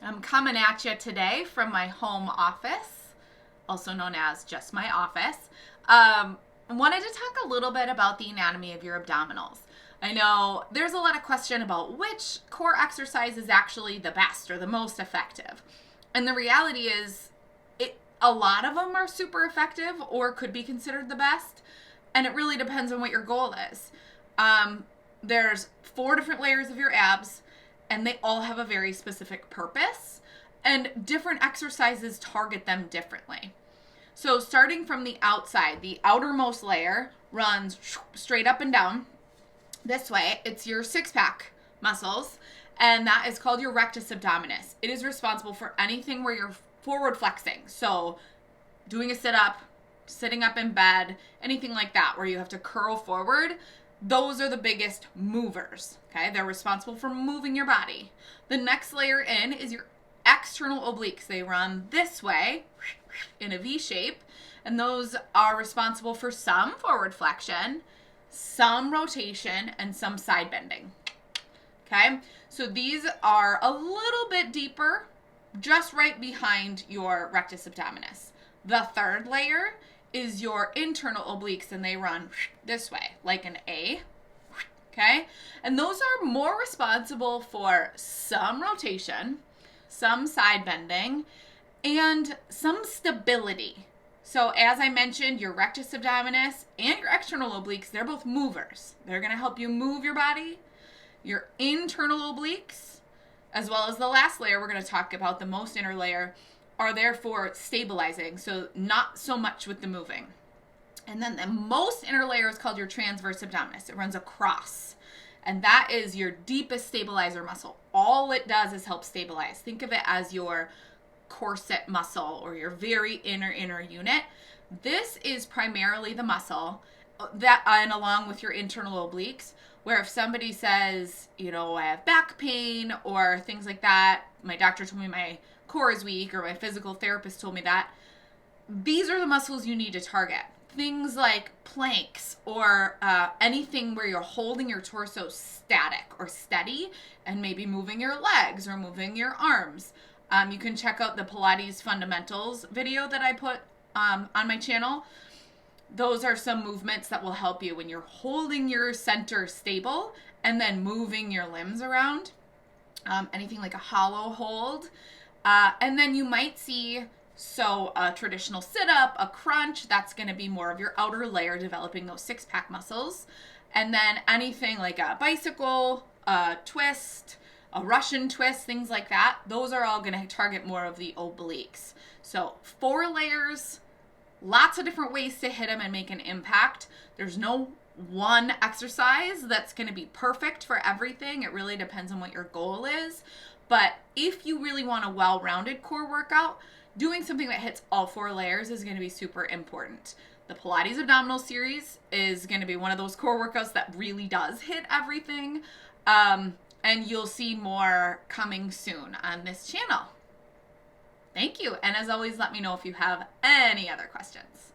I'm coming at you today from my home office, also known as just my office. I wanted to talk a little bit about the anatomy of your abdominals. I know there's a lot of question about which core exercise is actually the best or the most effective. And the reality is, a lot of them are super effective or could be considered the best. And it really depends on what your goal is. There's 4 different layers of your abs, and they all have a very specific purpose, and different exercises target them differently. So starting from the outside, the outermost layer runs straight up and down this way. It's your 6-pack muscles, and that is called your rectus abdominis. It is responsible for anything where you're forward flexing. So doing a sit-up, sitting up in bed, anything like that where you have to curl forward. Those are the biggest movers, okay? They're responsible for moving your body. The next layer in is your external obliques. They run this way in a V shape, and those are responsible for some forward flexion, some rotation, and some side bending, okay? So these are a little bit deeper, just right behind your rectus abdominis. The third layer is your internal obliques, and they run this way like an A, okay? And those are more responsible for some rotation, some side bending, and some stability. So as I mentioned, your rectus abdominis and your external obliques, they're both movers. They're gonna help you move your body. Your internal obliques, as well as the last layer we're gonna talk about, the most inner layer, are there for stabilizing, so not so much with the moving. And then the most inner layer is called your transverse abdominis. It runs across, and that is your deepest stabilizer muscle. All it does is help stabilize. Think of it as your corset muscle or your very inner unit. This is primarily the muscle that, and along with your internal obliques, where if somebody says, I have back pain or things like that, my doctor told me my core is weak, or my physical therapist told me that, these are the muscles you need to target. Things like planks or anything where you're holding your torso static or steady and maybe moving your legs or moving your arms. You can check out the Pilates fundamentals video that I put on my channel. Those are some movements that will help you when you're holding your center stable and then moving your limbs around. Anything like a hollow hold. And then you might see, a traditional sit-up, a crunch, that's going to be more of your outer layer, developing those 6-pack muscles. And then anything like a bicycle, a twist, a Russian twist, things like that, those are all going to target more of the obliques. So 4 layers, lots of different ways to hit them and make an impact. There's no one exercise that's going to be perfect for everything. It really depends on what your goal is. But if you really want a well-rounded core workout, doing something that hits all 4 layers is going to be super important. The Pilates Abdominal series is going to be one of those core workouts that really does hit everything. And you'll see more coming soon on this channel. Thank you. And as always, let me know if you have any other questions.